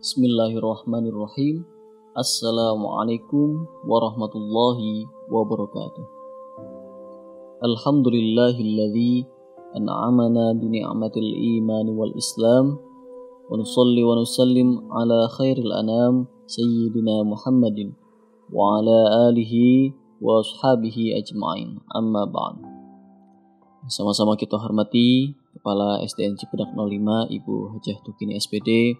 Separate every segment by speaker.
Speaker 1: Bismillahirrahmanirrahim. Assalamualaikum warahmatullahi wabarakatuh. Alhamdulillahilladzi an'amana bini'matil iman wal islam. Wa nusalli wa nusallim ala khairil anam sayyidina Muhammadin wa ala alihi wa ashabihi ajma'in. Amma ba'd. Sama-sama kita hormati Kepala SDN Cipedak 05 Ibu Hajah Tukini SPD.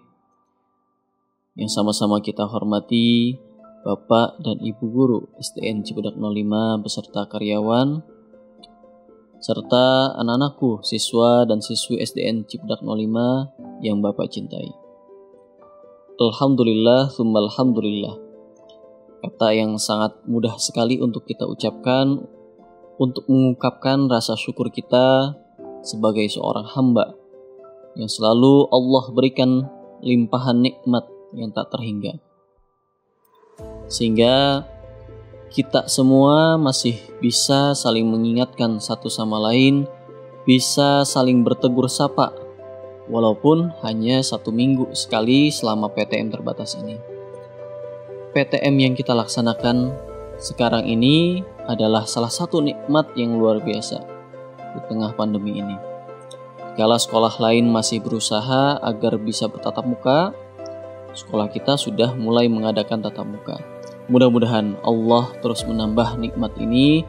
Speaker 1: Yang sama-sama kita hormati Bapak dan Ibu Guru SDN Cipedak 05 beserta karyawan serta anak-anakku, siswa dan siswi SDN Cipedak 05 yang Bapak cintai. Alhamdulillah, tsumma alhamdulillah. Kata yang sangat mudah sekali untuk kita ucapkan untuk mengungkapkan rasa syukur kita sebagai seorang hamba yang selalu Allah berikan limpahan nikmat yang tak terhingga, sehingga kita semua masih bisa saling mengingatkan satu sama lain, bisa saling bertegur sapa walaupun hanya 1 minggu sekali selama PTM terbatas ini. PTM yang kita laksanakan sekarang ini adalah salah satu nikmat yang luar biasa di tengah pandemi ini. Kala sekolah lain masih berusaha agar bisa bertatap muka, sekolah kita sudah mulai mengadakan tatap muka. Mudah-mudahan Allah terus menambah nikmat ini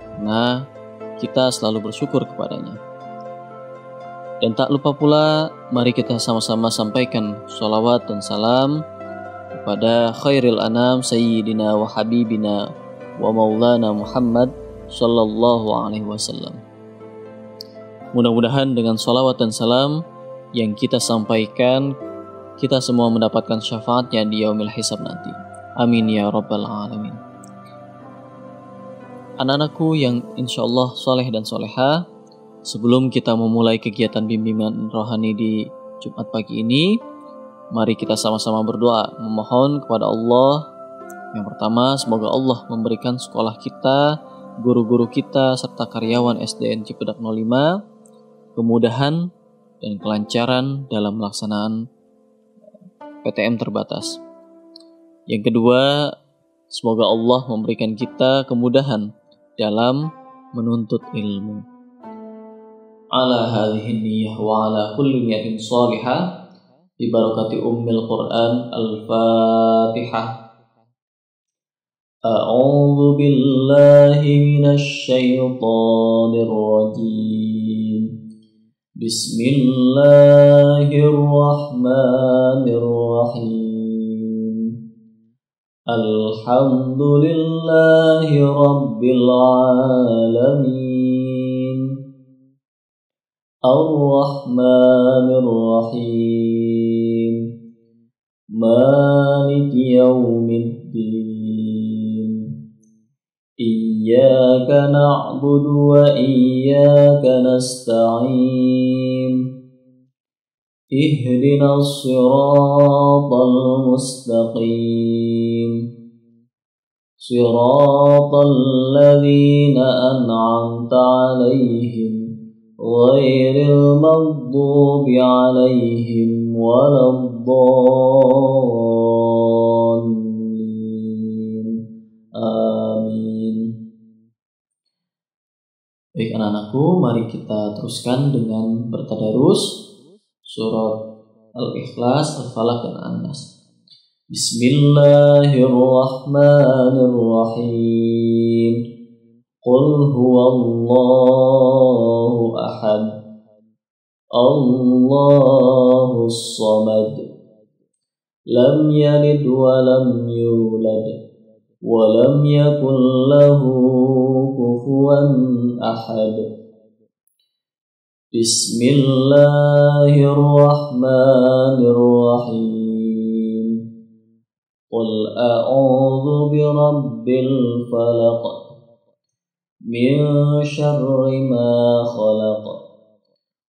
Speaker 1: karena kita selalu bersyukur kepadanya. Dan tak lupa pula, mari kita sama-sama sampaikan sholawat dan salam kepada khairil anam sayyidina wa habibina wa maulana Muhammad sallallahu alaihi wasallam. Mudah-mudahan dengan sholawat dan salam yang kita sampaikan, kita semua mendapatkan syafaatnya di yaumil hisab nanti. Amin ya rabbal alamin. Anak-anakku yang insyaallah soleh dan soleha, sebelum kita memulai kegiatan bimbingan rohani di Jumat pagi ini, mari kita sama-sama berdoa memohon kepada Allah. Yang pertama, semoga Allah memberikan sekolah kita, guru-guru kita, serta karyawan SDN Cipedak 05 kemudahan dan kelancaran dalam pelaksanaan PTM terbatas. Yang kedua, semoga Allah memberikan kita kemudahan dalam menuntut ilmu. Ala hadhihi niyyah wa ala kulli niyatin shalihah bi barakati ummil Qur'an al-Fatihah. A'udzu billahi minasy syaithanir rajim. Bismillahirrahmanirrahim. Alhamdulillahi rabbil alamin. Ar-Rahmanir Rahim. Maliki yaumiddin. Iyyaka na'budu wa iyyaka nasta'in. Ihdinas siratal mustaqim. Siratal ladzina an'amta 'alaihim ghairil maghdubi 'alaihim waladdallin. Amin. Baik anak-anakku, mari kita teruskan dengan bertadarus surat Al-Ikhlas, Al-Falaq dan An-Nas. Bismillahirrahmanirrahim. Qul huwallahu ahad. Allahus samad. Lam yalid wa lam yulad wa lam yakul lahu kufuwan ahad. Bismillahirrahmanirrahim. Qul a'udzu birabbil falaq min syarri ma khalaq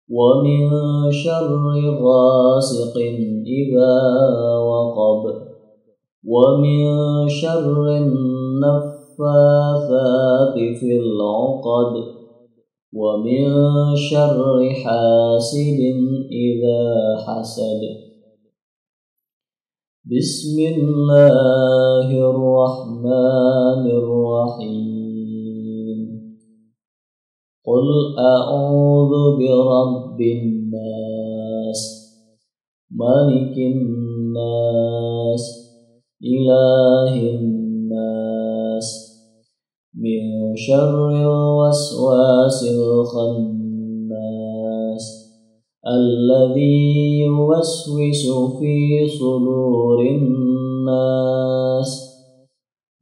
Speaker 1: wa min syarri ghasiqin idza waqab wa min syarri naffatsati fil 'uqad wa min syarri hasidin idza hasad. Bismillahirrahmanirrahim. Qul a'udzu birabbin nas, malikin nas, ilahin nas, min syarril waswasil khannas, alladzi yuwaswisu fi sudurin nas,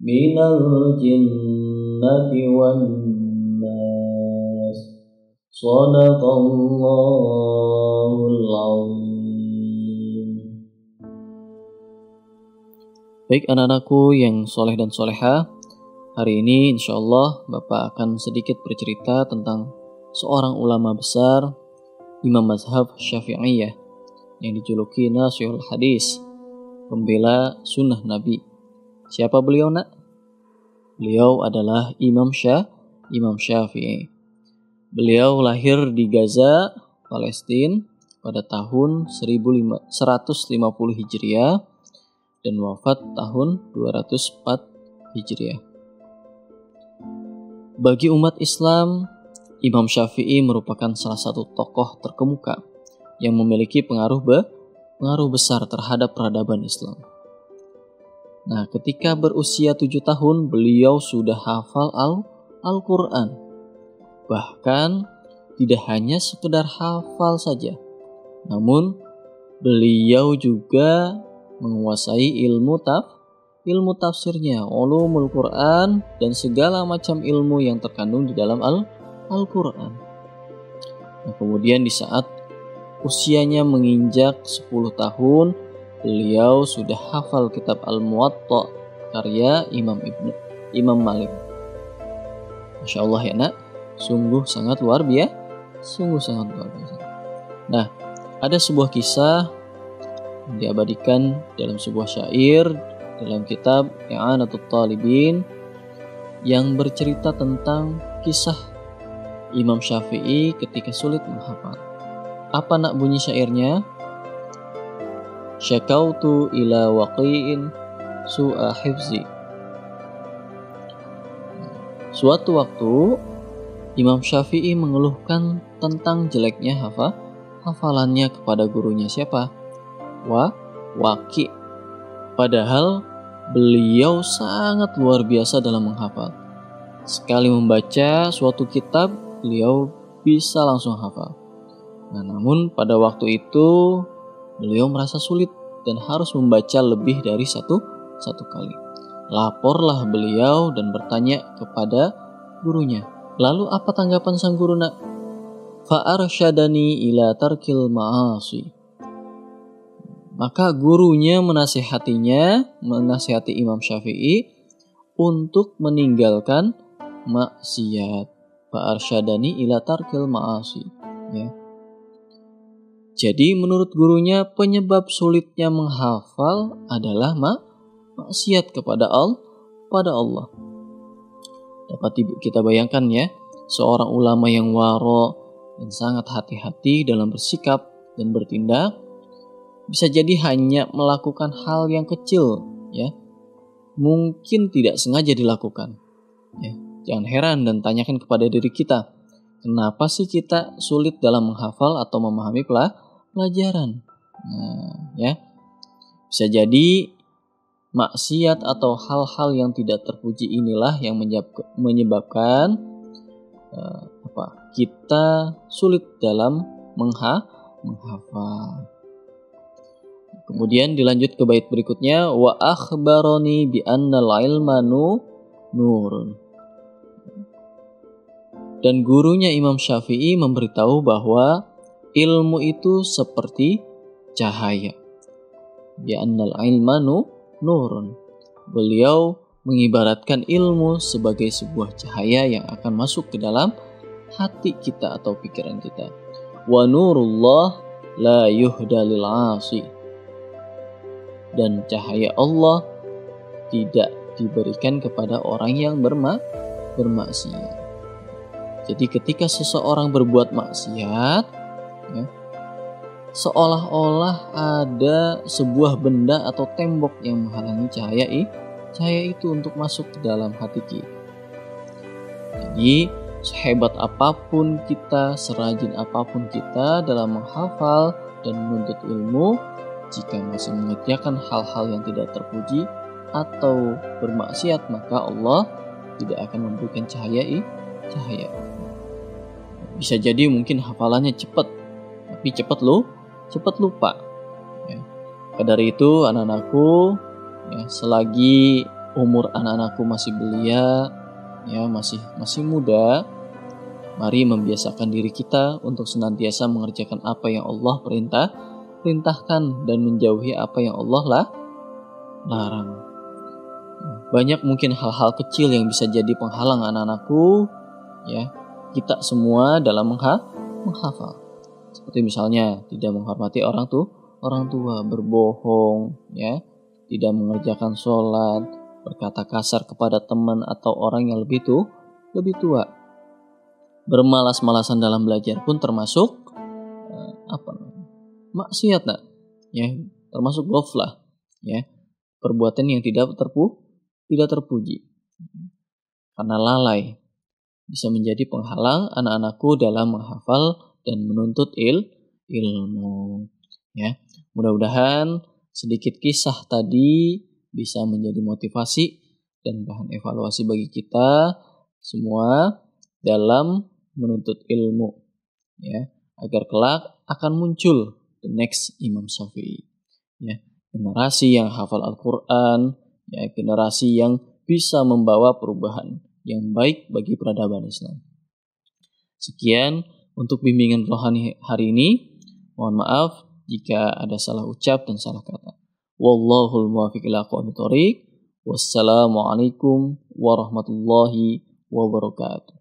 Speaker 1: minal jinnati wan nas. Shadaqallahul azim. Baik anak-anakku yang soleh dan soleha, hari ini insya Allah Bapak akan sedikit bercerita tentang seorang ulama besar, Imam Mazhab Syafi'iyah, yang dijuluki Nasihul Hadis, pembela sunnah Nabi. Siapa beliau, nak? Beliau adalah Imam Syafi'i. Beliau lahir di Gaza, Palestina pada tahun 150 Hijriah dan wafat tahun 204 Hijriah. Bagi umat Islam, Imam Syafi'i merupakan salah satu tokoh terkemuka yang memiliki pengaruh besar terhadap peradaban Islam. Nah, ketika berusia 7 tahun, beliau sudah hafal Al-Quran. Bahkan tidak hanya sekedar hafal saja, namun beliau juga menguasai ilmu tafsirnya, ulumul Quran, dan segala macam ilmu yang terkandung di dalam Al-Quran. Nah, kemudian di saat usianya menginjak 10 tahun, beliau sudah hafal kitab Al-Muwatta karya Imam Malik. Masya Allah ya nak, sungguh sangat luar biasa. Nah, ada sebuah kisah yang diabadikan dalam sebuah syair dalam kitab I'anatul Talibin yang bercerita tentang kisah Imam Syafi'i ketika sulit menghafal. Apa nak bunyi syairnya? Syakautu ila waqi'in su'a hifzi. Suatu waktu Imam Syafi'i mengeluhkan tentang jeleknya hafalannya kepada gurunya. Siapa? Waqi'. Padahal beliau sangat luar biasa dalam menghafal. Sekali membaca suatu kitab, beliau bisa langsung hafal. Nah, namun pada waktu itu beliau merasa sulit dan harus membaca lebih dari satu kali. Laporlah beliau dan bertanya kepada gurunya. Lalu apa tanggapan sang guru, nak? Fa'arsyadani ila tarkil ma'asi. Maka gurunya menasihati Imam Syafi'i untuk meninggalkan maksiat. Fa'arsyadani ila tarkil ma'asi. Ya. Jadi menurut gurunya penyebab sulitnya menghafal adalah maksiat kepada Allah. Dapat kita bayangkan ya, seorang ulama yang waro dan sangat hati-hati dalam bersikap dan bertindak, bisa jadi hanya melakukan hal yang kecil, ya, mungkin tidak sengaja dilakukan. Ya, jangan heran dan tanyakan kepada diri kita, kenapa sih kita sulit dalam menghafal atau memahami pelajaran? Nah, ya, bisa jadi maksiat atau hal-hal yang tidak terpuji inilah yang menyebabkan kita sulit dalam menghafal. Kemudian dilanjut ke bait berikutnya, wa akhbaroni bi annal ilma nurun. Dan gurunya Imam Syafi'i memberitahu bahwa ilmu itu seperti cahaya. Bi annal ilma nurun. Beliau mengibaratkan ilmu sebagai sebuah cahaya yang akan masuk ke dalam hati kita atau pikiran kita. Wa nurullah la yuhda lil 'asi. Dan cahaya Allah tidak diberikan kepada orang yang bermaksiat. Jadi ketika seseorang berbuat maksiat, ya, seolah-olah ada sebuah benda atau tembok yang menghalangi cahaya itu untuk masuk ke dalam hati kita. Jadi sehebat apapun kita, serajin apapun kita dalam menghafal dan menuntut ilmu, jika masih mengerjakan hal-hal yang tidak terpuji atau bermaksiat, maka Allah tidak akan memberikan cahaya. Bisa jadi mungkin hafalannya cepat, tapi cepat lupa. Ya. Maka dari itu anak-anakku, ya, selagi umur anak-anakku masih belia, ya masih muda, mari membiasakan diri kita untuk senantiasa mengerjakan apa yang Allah perintahkan dan menjauhi apa yang Allah larang. Banyak mungkin hal-hal kecil yang bisa jadi penghalang anak-anakku, ya, kita semua dalam menghafal. Seperti misalnya tidak menghormati orang tua, berbohong, ya, tidak mengerjakan sholat, berkata kasar kepada teman atau orang yang lebih tua. Bermalas-malasan dalam belajar pun termasuk maksiat, ya, termasuk ghaflah, ya, perbuatan yang tidak terpuji. Karena lalai bisa menjadi penghalang anak-anakku dalam menghafal dan menuntut ilmu. Ya, mudah-mudahan sedikit kisah tadi bisa menjadi motivasi dan bahan evaluasi bagi kita semua dalam menuntut ilmu, ya, agar kelak akan muncul the next Imam Syafi'i, ya, generasi yang hafal Al-Quran, ya, generasi yang bisa membawa perubahan yang baik bagi peradaban Islam. Sekian untuk bimbingan rohani hari ini. Mohon maaf jika ada salah ucap dan salah kata. Wallahul muwaffiq ila aqwamit thoriq. Wassalamualaikum warahmatullahi wabarakatuh.